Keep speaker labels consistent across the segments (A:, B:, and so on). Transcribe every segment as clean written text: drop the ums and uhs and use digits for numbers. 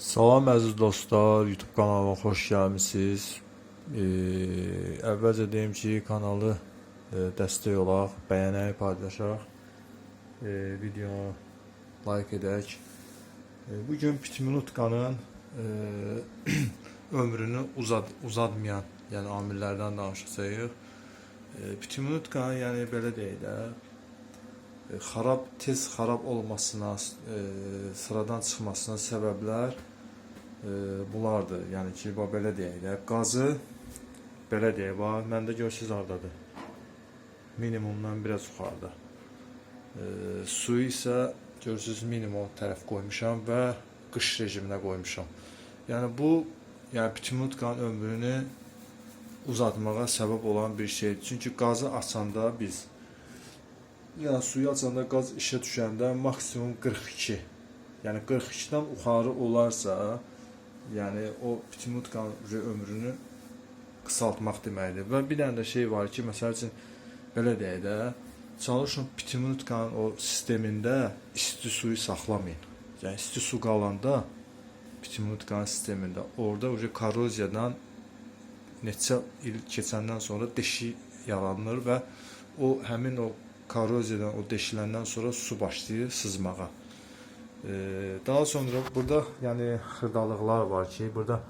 A: Salam əziz dostlar, YouTube kanalıma xoş gəlmisiniz. Əvvəlcə deyim ki, kanalı dəstək olaq, bəyənək, paylaşaq, videonu like edək. Bugün Pitminutkanın ömrünü uzatmayan, yəni amillərdən danışacağıq. Pitminutkanın, yəni belə deyək də, tez xarab olmasına, sıradan çıxmasına səbəblər bunlardır. Yəni ki, belə deyək də, qazı belə deyək, məndə görürsünüz hardadır? Minimumdan biraz yuxarıda. Suyu isə görürsünüz minimum tərəf qoymuşam və qış rejiminə qoymuşam. Yəni bu, Pitminutkanın ömrünü uzatmağa səbəb olan bir şeydir. Çünki qazı açanda biz, suyu açanda qaz işə düşəndə maksimum 42. Yəni 42-dən yuxarı olarsa, yəni o Pitminutkanın ömrünü qısaltmaq deməkdir. Və bir dənə də şey var ki, məsəl üçün belə deyək də, çalışın Pitminutkanın o sistemində isti suyu saxlamayın. Yəni isti su qalanda Pitminutkanın sistemində orada korroziyadan neçə il keçəndən sonra deşik yaranır və həmin o korroziyadan, o deşiləndən sonra su başlayır sızmağa. Daha sonra burada yəni xırdalıqlar var ki, burada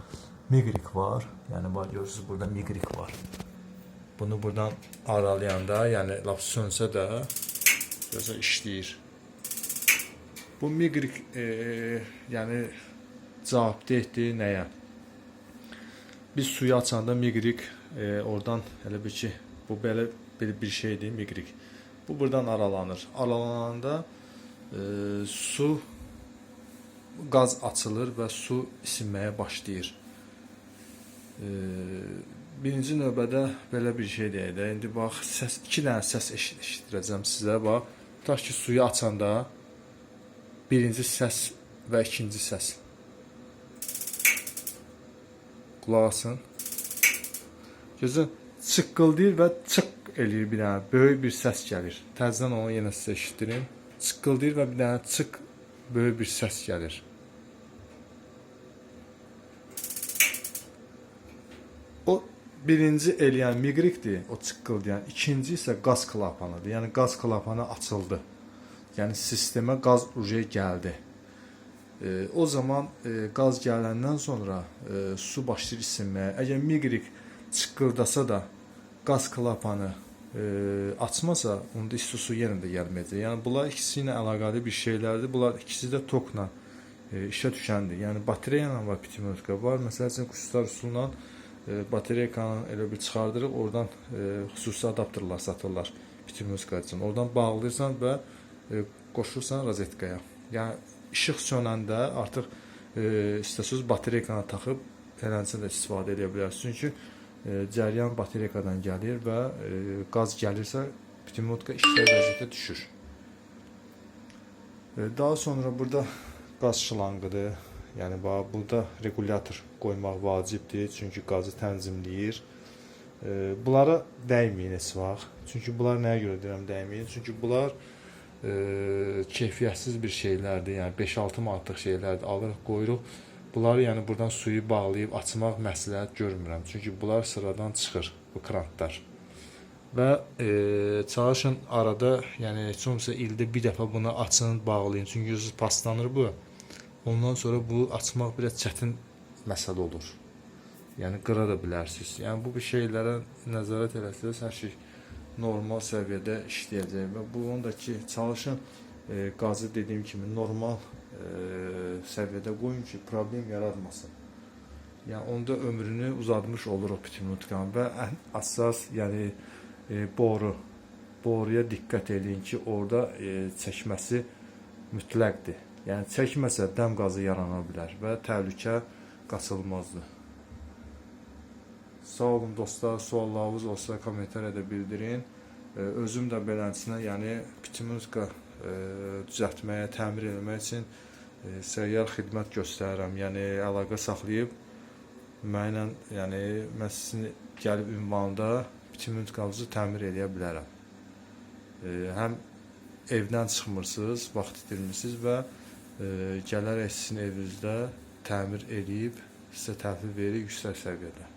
A: migrik var. Yəni görürsünüz, burada migrik var. Bunu buradan aralayanda, yəni laf sönsə də görürsünüz işləyir. Bu migrik yəni cavabdehdir nəyə? Biz suyu açanda migrik oradan elə bir ki, bu belə bir şeydir migrik. Bu buradan aralanır. Aralananda qaz açılır və su isinməyə başlayır. Birinci növbədə belə bir şey deyək də, indi bax, iki dənə səs eşitdirəcəm sizə. Bax, tutaq ki, suyu açanda birinci səs və ikinci səs. Qulaq asın. Gözün çıqqıldayır və çıq eləyir bir dənə, böyük bir səs gəlir. Təzədən onu yenə sizə eşitdirim. Çıqqıldayır və bir dənə çıq, böyük bir səs gəlir. O birinci eləyən migrikdir, o çıqqıldayan. İkinci isə qaz klapanıdır. Yəni qaz klapanı açıldı. Yəni sistemə qaz gəldi. O zaman qaz gələndən sonra su başlayır isinməyə. Əgər migrik çıqqıldasa da qaz klapanı açmasa, onda isti su yenə də gəlməyəcək. Yəni bunlar ikisi ilə əlaqəli bir şeylərdir. Bunlar ikisi də tokla işə düşəndir. Yəni batareya ilə var, Pitminutka var. Məsəl üçün kurslar üsulla batareyanı elə bir çıxardırıq, oradan xüsusi adapterlər satırlar Pitminutka üçün. Oradan bağlayırsan və qoşursan rozetkaya. Yəni işıq sönəndə artıq istəsiniz batareyanı taxıb eləncə də istifadə edə bilərsiniz. Çünki cəryan batareykadan gəlir və qaz gəlirsə Pitminutka işləv vəziyyətə düşür. Daha sonra burada qaz şlanqıdır. Yəni burada regulyator qoymaq vacibdir, çünki qazı tənzimləyir. Bunlara dəyməyin heç vaxt. Çünki bunlar nəyə görə deyirəm dəyməyin? Çünki bunlar keyfiyyətsiz bir şeylərdir. Yəni 5-6 manatlıq şeylərdir. Alırıq, qoyuruq. Bunları yəni buradan suyu bağlayıb açmaq məsləhət görmürəm. Çünki bunlar sıradan çıxır, bu krantlar. Və çalışın arada, yəni heç olmasa ildə bir dəfə bunu açın, bağlayın. Çünki paslanır bu. Ondan sonra bu açmaq biraz çətin məsələ olur. Yəni qıra da bilərsiniz. Yəni bu bir şeylərə nəzarət eləsəniz, hər şey normal səviyyədə işləyəcək. Və bunu da ki, çalışın qazı dediyim kimi normal səviyyədə qoyun ki, problem yaratmasın. Yəni onda ömrünü uzatmış olur o Pitminutkanın və ən əsas, yəni boruya diqqət edin ki, orada çəkməsi mütləqdir. Yəni çəkməsə dəm qazı yarana bilər və təhlükə qaçılmazdır. Sağ olun dostlar, suallarınız olsa kommentariyada bildirin. Özüm də belənçinə, yəni Pitminutka düzəltməyə, təmir etmək üçün səyyar xidmət göstərirəm. Yəni əlaqə saxlayıb mənlə, yəni mən sizin gəlib ünvanında Pitminutkanızı təmir edə bilərəm. Həm evdən çıxmırsınız, vaxt itirmirsiniz və gələrək sizin evinizdə təmir edib sizə təhvil verir yüksək səviyyədə.